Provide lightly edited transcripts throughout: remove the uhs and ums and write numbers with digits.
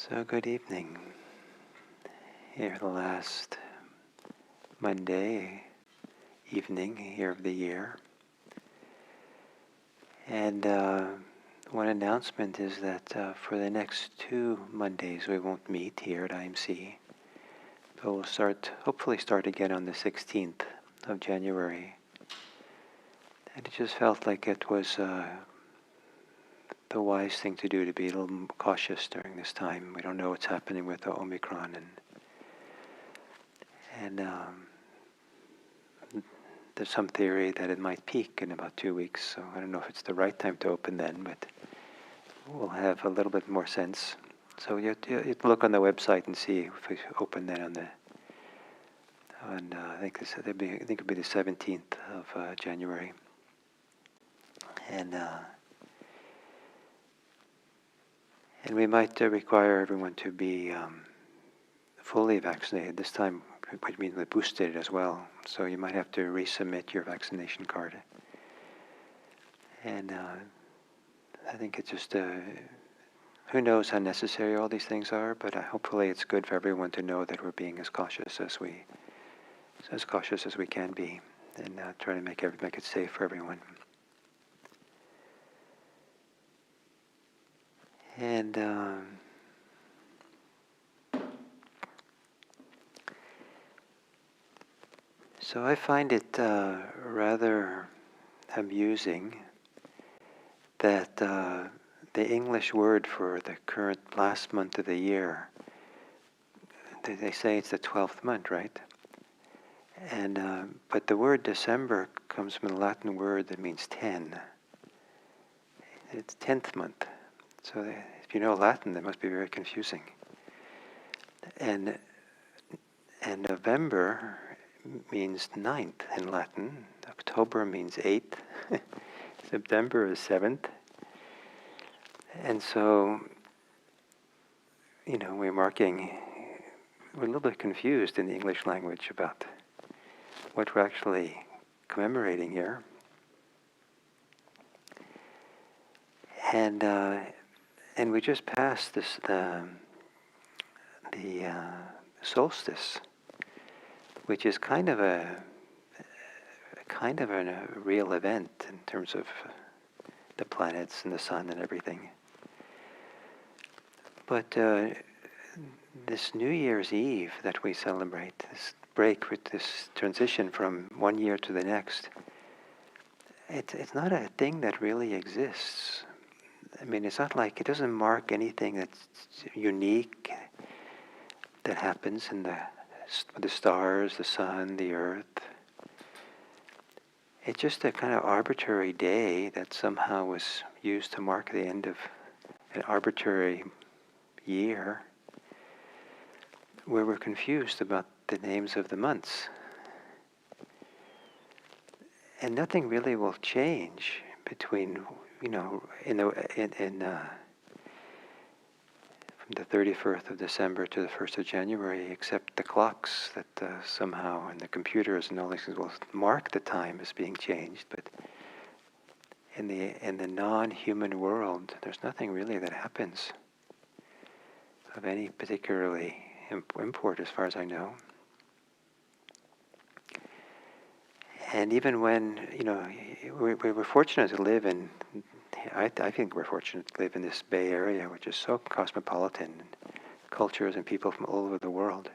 So good evening. Here the last Monday evening here of the year. And one announcement is that for the next 2 Mondays we won't meet here at IMC. But we'll hopefully start again on the 16th of January. And it just felt like it was the wise thing to do, to be a little cautious during this time. We don't know what's happening with the Omicron, and there's some theory that it might peak in about 2 weeks. So I don't know if it's the right time to open then, but we'll have a little bit more sense. So you look on the website and see if we open then I think it'll be the 17th of January, and we might require everyone to be fully vaccinated this time, which means boosted as well. So you might have to resubmit your vaccination card. And I think it's just who knows how necessary all these things are, but hopefully it's good for everyone to know that we're being as cautious as we can be, and try to make it safe for everyone. And so I find it rather amusing that the English word for the current last month of the year, they say it's the 12th month, right? And but the word December comes from a Latin word that means 10. It's 10th month. So if you know Latin, that must be very confusing. And November means 9th in Latin. October means 8th. September is 7th. And so, we're a little bit confused in the English language about what we're actually commemorating here. And we just passed the solstice, which is kind of a real event in terms of the planets and the sun and everything. But this New Year's Eve that we celebrate, this break with this transition from one year to the next, it's not a thing that really exists. I mean, it's not like, it doesn't mark anything that's unique that happens in the stars, the sun, the earth. It's just a kind of arbitrary day that somehow was used to mark the end of an arbitrary year, where we're confused about the names of the months. And nothing really will change between, from the 31st of December to the 1st of January, except the clocks that somehow, and the computers and all these things will mark the time as being changed. But in the non-human world, there's nothing really that happens of any particularly import, as far as I know. And even when, we're fortunate to live in, I think we're fortunate to live in this Bay Area, which is so cosmopolitan, cultures and people from all over the world.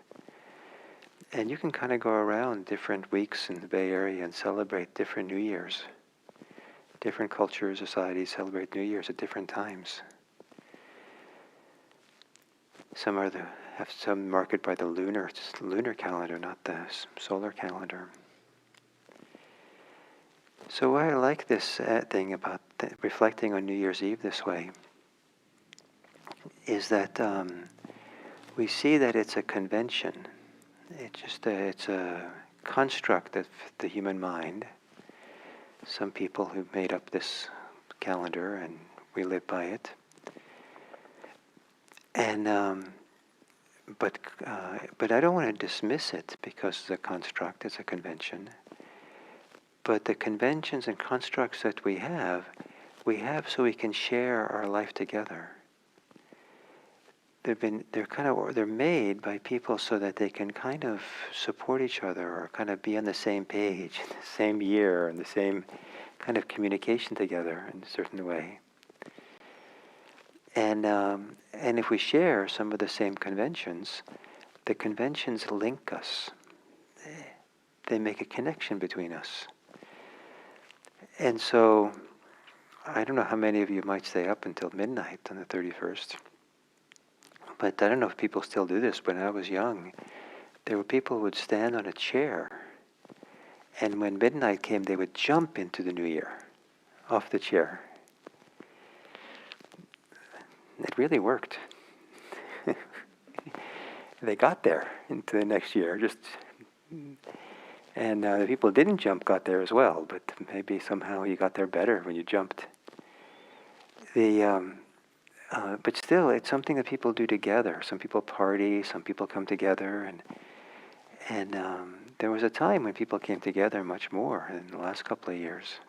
And you can kind of go around different weeks in the Bay Area and celebrate different New Years. Different cultures, societies celebrate New Year's at different times. Some have some marked by the lunar calendar, not the solar calendar. So why I like this thing about reflecting on New Year's Eve this way is that we see that it's a convention. It's a construct of the human mind. Some people who've made up this calendar, and we live by it. And but I don't want to dismiss it because it's a construct, it's a convention. But the conventions and constructs that we have so we can share our life together. they're made by people so that they can kind of support each other or kind of be on the same page, the same year, and the same kind of communication together in a certain way. And if we share some of the same conventions, the conventions link us. They make a connection between us. And so, I don't know how many of you might stay up until midnight on the 31st. But I don't know if people still do this. When I was young, there were people who would stand on a chair, and when midnight came, they would jump into the new year off the chair. It really worked. They got there into the next year, and the people who didn't jump got there as well, but maybe somehow you got there better when you jumped. But still, it's something that people do together. Some people party, some people come together, and there was a time when people came together much more in the last couple of years.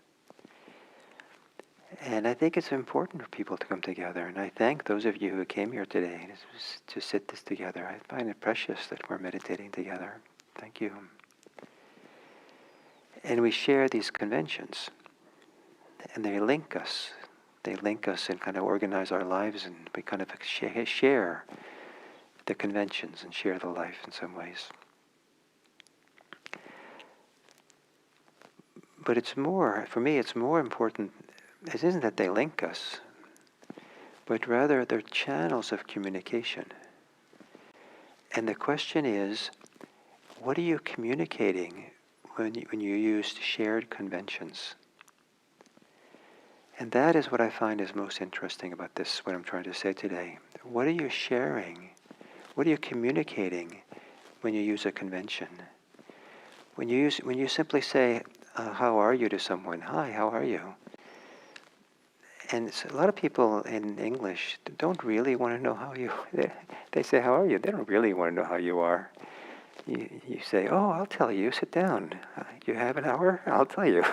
And I think it's important for people to come together, and I thank those of you who came here today to sit this together. I find it precious that we're meditating together. Thank you. And we share these conventions, and they link us. They link us and kind of organize our lives, and we kind of share the conventions and share the life in some ways. But for me, it's more important, it isn't that they link us, but rather they're channels of communication. And the question is, what are you communicating when you use shared conventions? And that is what I find is most interesting about this, what I'm trying to say today. What are you sharing? What are you communicating when you use a convention? When you simply say, how are you to someone? Hi, how are you? And a lot of people in English don't really want to know how you, they say, how are you? They don't really want to know how you are. You say, oh, I'll tell you, sit down. You have an hour? I'll tell you.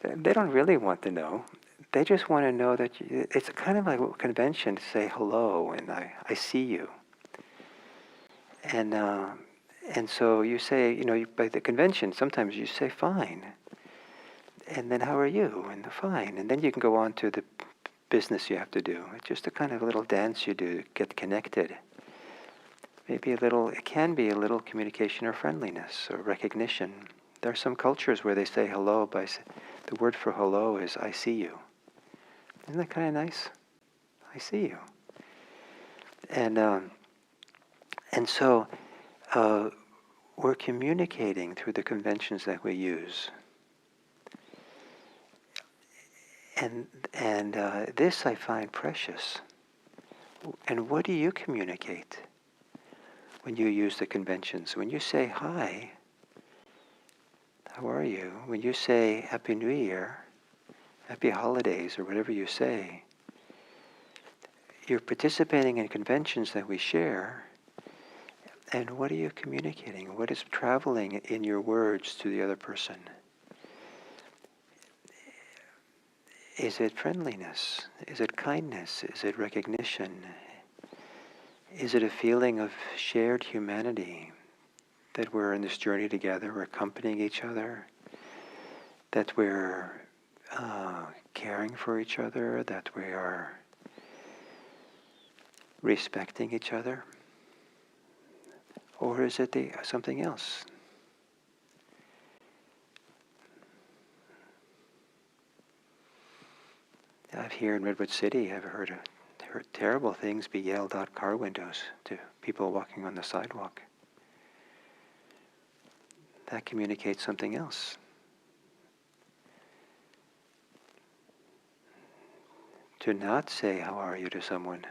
They don't really want to know. They just want to know that it's kind of like a convention to say hello and I see you. And so you say, by the convention, sometimes you say fine. And then how are you? And fine. And then you can go on to the business you have to do. It's just a kind of little dance you do to get connected. Maybe it can be a little communication or friendliness or recognition. There are some cultures where they say hello the word for hello is I see you. Isn't that kind of nice? I see you. And so we're communicating through the conventions that we use. And this I find precious. And what do you communicate when you use the conventions? When you say hi, how are you? When you say Happy New Year, Happy Holidays, or whatever you say, you're participating in conventions that we share. And what are you communicating? What is traveling in your words to the other person? Is it friendliness? Is it kindness? Is it recognition? Is it a feeling of shared humanity? That we're in this journey together, we're accompanying each other, that we're caring for each other, that we are respecting each other? Or is it something else? I've here in Redwood City, I've heard terrible things be yelled out car windows to people walking on the sidewalk. That communicates something else. To not say how are you to someone,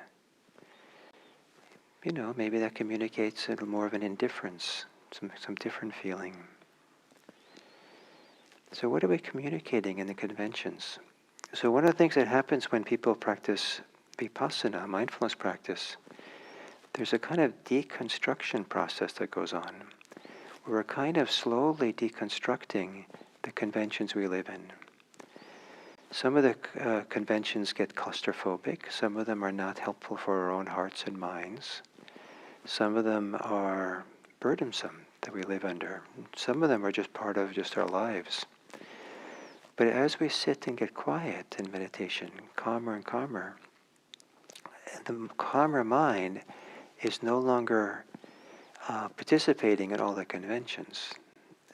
maybe that communicates a little more of an indifference, some different feeling. So what are we communicating in the conventions? So one of the things that happens when people practice vipassana, mindfulness practice, there's a kind of deconstruction process that goes on. We're kind of slowly deconstructing the conventions we live in. Some of the conventions get claustrophobic. Some of them are not helpful for our own hearts and minds. Some of them are burdensome that we live under. Some of them are just part of just our lives. But as we sit and get quiet in meditation, calmer and calmer, the calmer mind is no longer participating in all the conventions.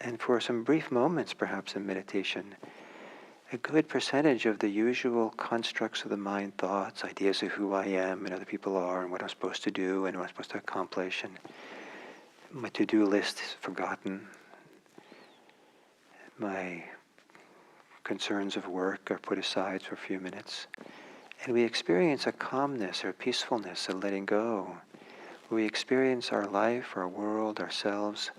And for some brief moments, perhaps in meditation, a good percentage of the usual constructs of the mind, thoughts, ideas of who I am and other people are and what I'm supposed to do and what I'm supposed to accomplish, and my to-do list is forgotten. My concerns of work are put aside for a few minutes. And we experience a calmness or peacefulness, a letting go. We experience our life, our world, ourselves,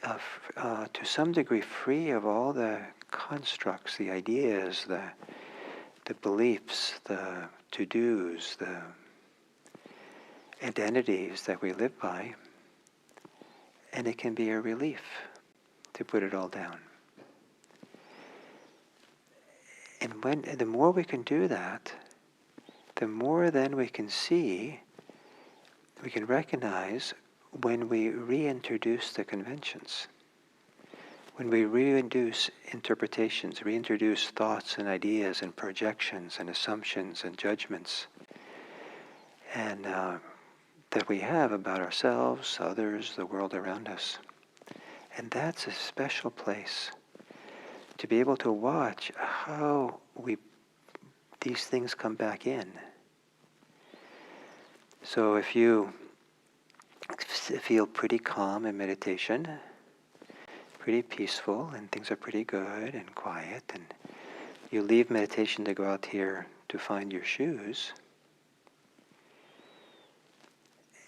to some degree free of all the constructs, the ideas, the beliefs, the to-dos, the identities that we live by. And it can be a relief to put it all down. And the more we can do that, the more then we can see, we can recognize when we reintroduce the conventions, when we reintroduce interpretations, reintroduce thoughts and ideas and projections and assumptions and judgments, and that we have about ourselves, others, the world around us. And that's a special place to be able to watch how these things come back in. So if you feel pretty calm in meditation, pretty peaceful, and things are pretty good and quiet, and you leave meditation to go out here to find your shoes,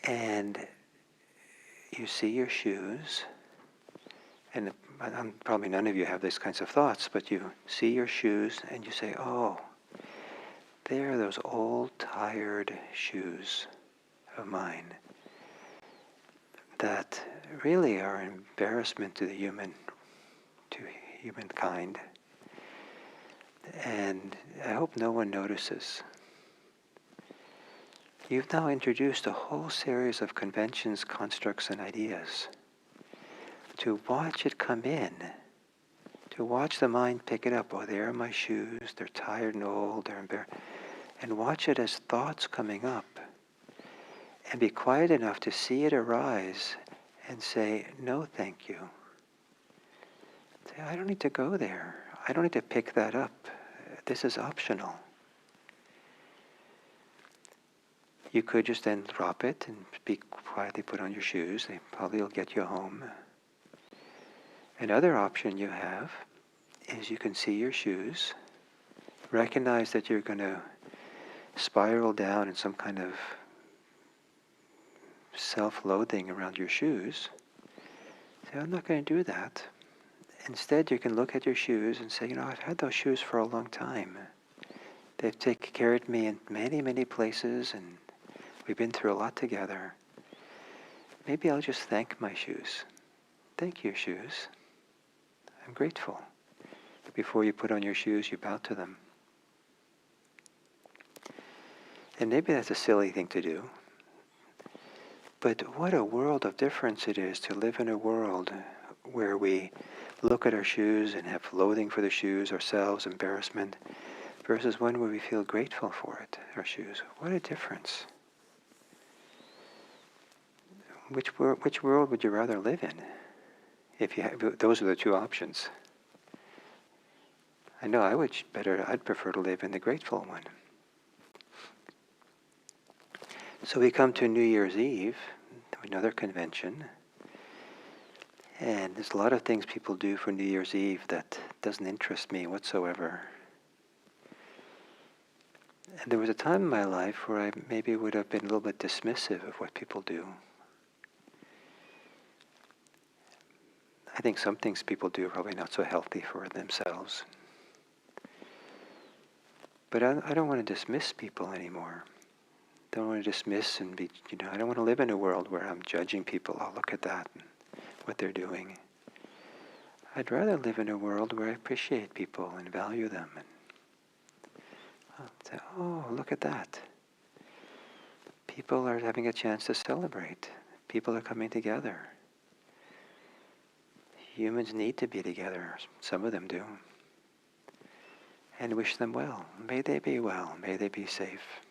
and you see your shoes, and probably none of you have these kinds of thoughts, but you see your shoes and you say, oh, they're those old, tired shoes of mine that really are an embarrassment to humankind. And I hope no one notices. You've now introduced a whole series of conventions, constructs, and ideas. To watch it come in, to watch the mind pick it up. Oh, there are my shoes, they're tired and old, they're embarrassed. And watch it as thoughts coming up. And be quiet enough to see it arise and say, no, thank you. Say, I don't need to go there. I don't need to pick that up. This is optional. You could just then drop it and be quietly put on your shoes. They probably will get you home. Another option you have is you can see your shoes, recognize that you're going to spiral down in some kind of self-loathing around your shoes. Say, I'm not going to do that. Instead, you can look at your shoes and say, I've had those shoes for a long time. They've taken care of me in many, many places, and we've been through a lot together. Maybe I'll just thank my shoes. Thank you, shoes. I'm grateful. Before you put on your shoes, you bow to them. And maybe that's a silly thing to do. But what a world of difference it is to live in a world where we look at our shoes and have loathing for the shoes ourselves, embarrassment, versus one where we feel grateful for it, our shoes. What a difference. Which world would you rather live in? If you have, those are the two options. I know I'd prefer to live in the grateful one. So we come to New Year's Eve, another convention, and there's a lot of things people do for New Year's Eve that doesn't interest me whatsoever. And there was a time in my life where I maybe would have been a little bit dismissive of what people do. I think some things people do are probably not so healthy for themselves. But I don't want to dismiss people anymore. I don't want to dismiss and be, I don't want to live in a world where I'm judging people. Oh, look at that, and what they're doing. I'd rather live in a world where I appreciate people and value them. Say, oh, look at that. People are having a chance to celebrate. People are coming together. Humans need to be together. Some of them do. And wish them well. May they be well. May they be safe.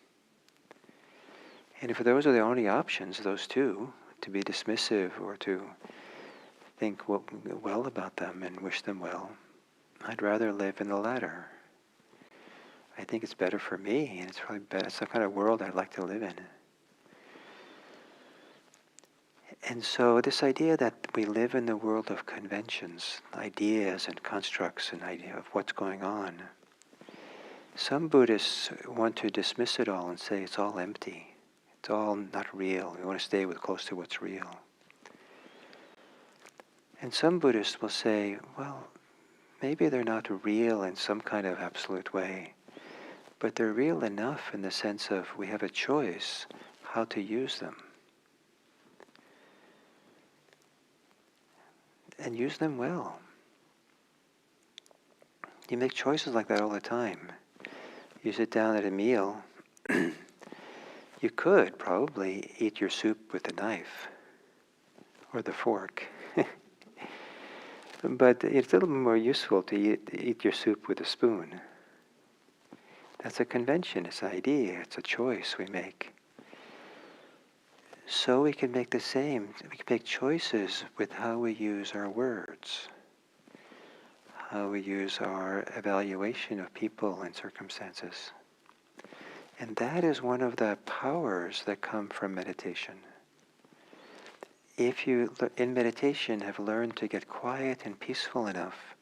And if those are the only options, those two, to be dismissive or to think well about them and wish them well, I'd rather live in the latter. I think it's better for me, and it's probably better. It's the kind of world I'd like to live in. And so this idea that we live in the world of conventions, ideas and constructs, and idea of what's going on, some Buddhists want to dismiss it all and say it's all empty. It's all not real. We want to stay close to what's real. And some Buddhists will say, well, maybe they're not real in some kind of absolute way, but they're real enough in the sense of we have a choice how to use them. And use them well. You make choices like that all the time. You sit down at a meal, you could probably eat your soup with a knife or the fork. But it's a little more useful to eat your soup with a spoon. That's a convention, it's an idea, it's a choice we make. So we can make the same. We can make choices with how we use our words, how we use our evaluation of people and circumstances. And that is one of the powers that come from meditation. If you, in meditation, have learned to get quiet and peaceful enough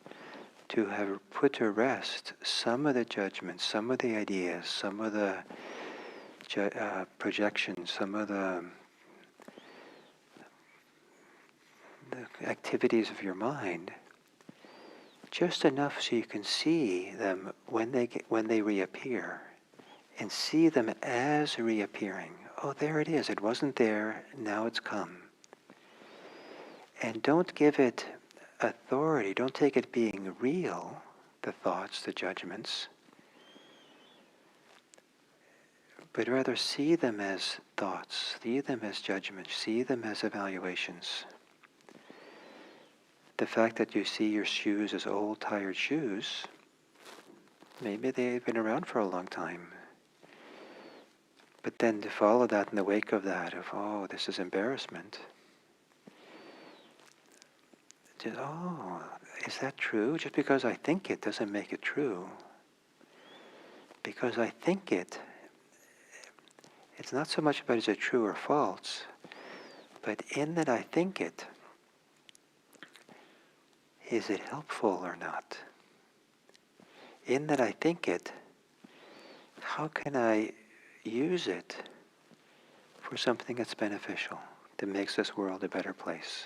to have put to rest some of the judgments, some of the ideas, some of the projections, some of the activities of your mind, just enough so you can see them when they reappear, and see them as reappearing. Oh, there it is. It wasn't there. Now it's come. And don't give it authority. Don't take it being real, the thoughts, the judgments, but rather see them as thoughts, see them as judgments, see them as evaluations. The fact that you see your shoes as old, tired shoes, maybe they've been around for a long time. But then to follow that in the wake of that, of, oh, this is embarrassment. Just, oh, is that true? Just because I think it doesn't make it true. Because I think it, it's not so much about is it true or false, but in that I think it, is it helpful or not? In that I think it, how can I use it for something that's beneficial, that makes this world a better place?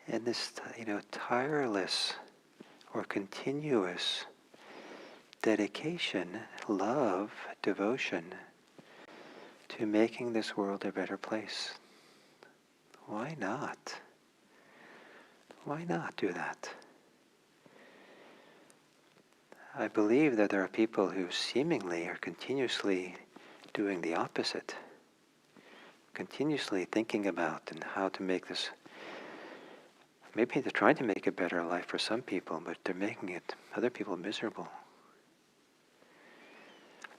And this, tireless or continuous dedication, love, devotion to making this world a better place. Why not? Why not do that? I believe that there are people who seemingly are continuously doing the opposite, continuously thinking about and how to make this. Maybe they're trying to make a better life for some people, but they're making other people miserable.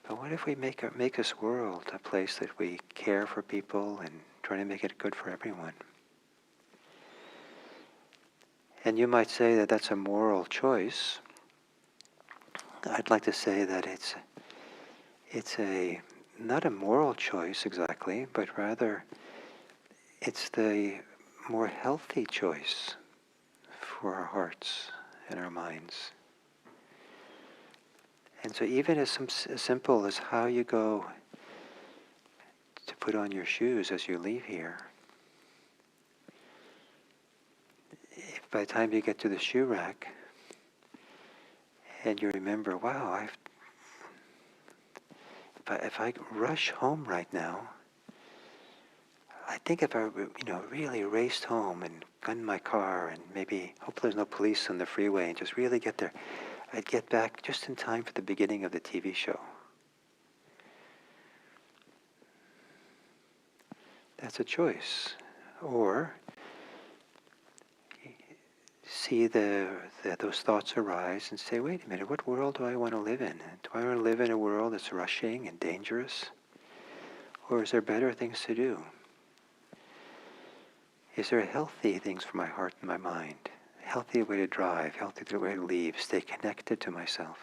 But what if we make this world a place that we care for people and try to make it good for everyone? And you might say that that's a moral choice. I'd like to say that it's not a moral choice exactly, but rather it's the more healthy choice for our hearts and our minds. And so even as simple as how you go to put on your shoes as you leave here, if by the time you get to the shoe rack and you remember, wow, if I rush home right now, I think if I really raced home and gun in my car and maybe hope there's no police on the freeway and just really get there. I'd get back just in time for the beginning of the TV show. That's a choice. Or see those thoughts arise and say, wait a minute, what world do I want to live in? Do I want to live in a world that's rushing and dangerous? Or is there better things to do? Is there healthy things for my heart and my mind? A healthy way to drive, healthy way to leave, stay connected to myself.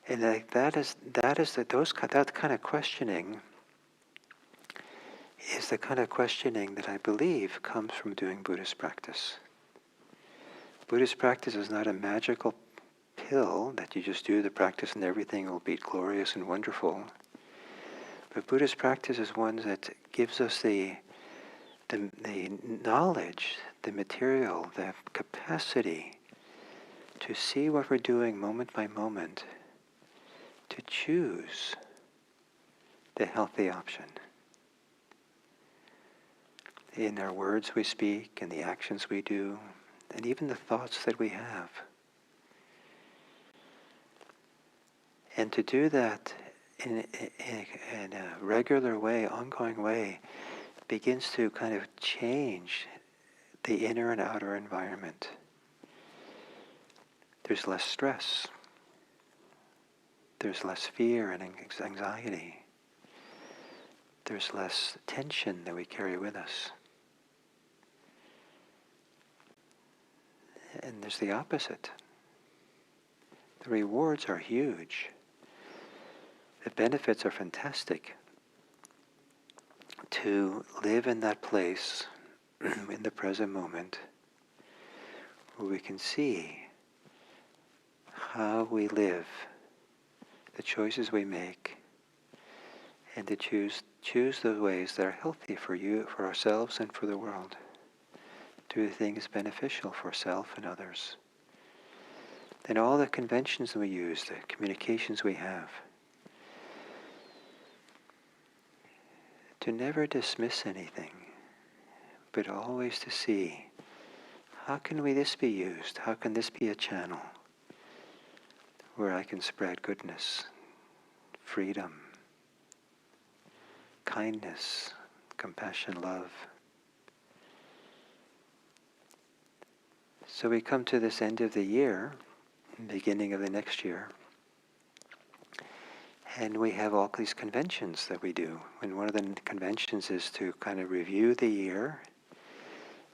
And that kind of questioning is the kind of questioning that I believe comes from doing Buddhist practice. Buddhist practice is not a magical pill that you just do the practice and everything will be glorious and wonderful. But Buddhist practice is one that gives us the knowledge, the material, the capacity to see what we're doing moment by moment, to choose the healthy option. In our words we speak, and the actions we do, and even the thoughts that we have. And to do that in a regular way, ongoing way, begins to kind of change the inner and outer environment. There's less stress. There's less fear and anxiety. There's less tension that we carry with us. And there's the opposite. The rewards are huge. The benefits are fantastic. To live in that place, in the present moment, where we can see how we live, the choices we make, and to choose the ways that are healthy for you, for ourselves, and for the world. Do things beneficial for self and others. Then all the conventions we use, the communications we have, to never dismiss anything, but always to see, how can this be used? How can this be a channel where I can spread goodness, freedom, kindness, compassion, love. So we come to this end of the year, beginning of the next year, and we have all these conventions that we do. And one of the conventions is to kind of review the year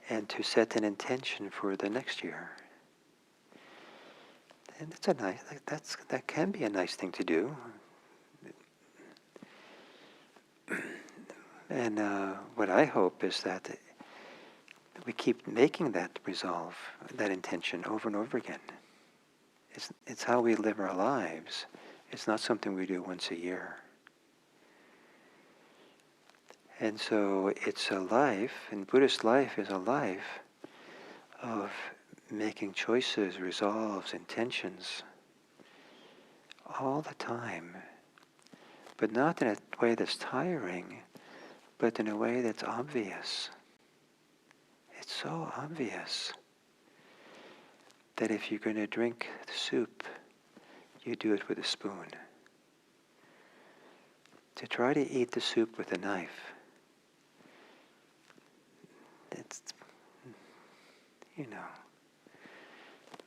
and to set an intention for the next year. And it's that can be a nice thing to do. And what I hope is that we keep making that resolve, that intention over and over again. It's how we live our lives. It's not something we do once a year. And so it's a life, and Buddhist life is a life of making choices, resolves, intentions all the time, but not in a way that's tiring, but in a way that's obvious. It's so obvious that if you're going to drink the soup, you do it with a spoon. To try to eat the soup with a knife, it's,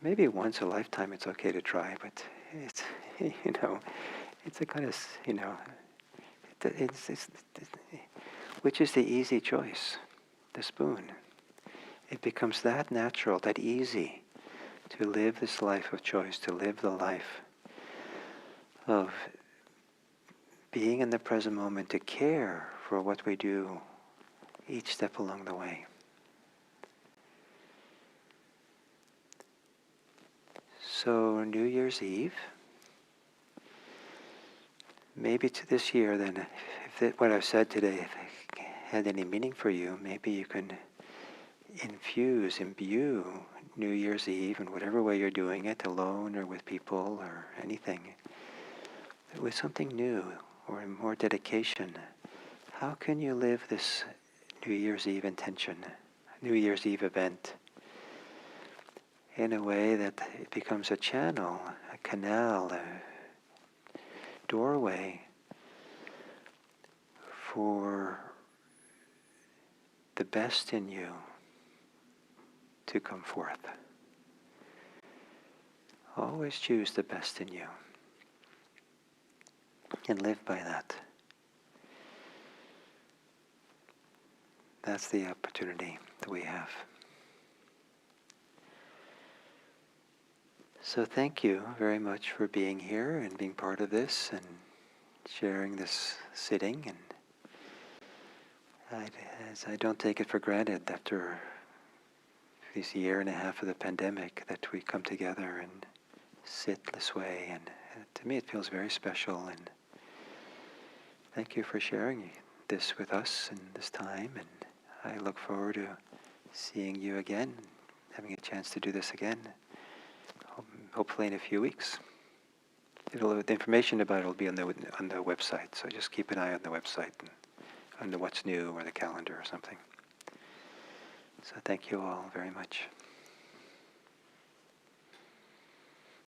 maybe once a lifetime it's okay to try, but it's, it's a kind of, which is the easy choice, the spoon. It becomes that natural, that easy to live this life of choice, to live the life of being in the present moment, to care for what we do each step along the way. So New Year's Eve, maybe to this year then, if what I've said today if it had any meaning for you, maybe you can imbue New Year's Eve in whatever way you're doing it, alone or with people or anything, with something new or more dedication. How can you live this New Year's Eve intention New Year's Eve event in a way that it becomes a channel, a canal, a doorway for the best in you to come forth. Always choose the best in you and live by that. That's the opportunity that we have. So thank you very much for being here and being part of this and sharing this sitting. And I don't take it for granted after this year and a half of the pandemic that we come together and sit this way. And to me it feels very special. And thank you for sharing this with us in this time. And I look forward to seeing you again, having a chance to do this again, hopefully in a few weeks. The information about it will be on the website, so just keep an eye on the website and on the what's new or the calendar or something. So thank you all very much.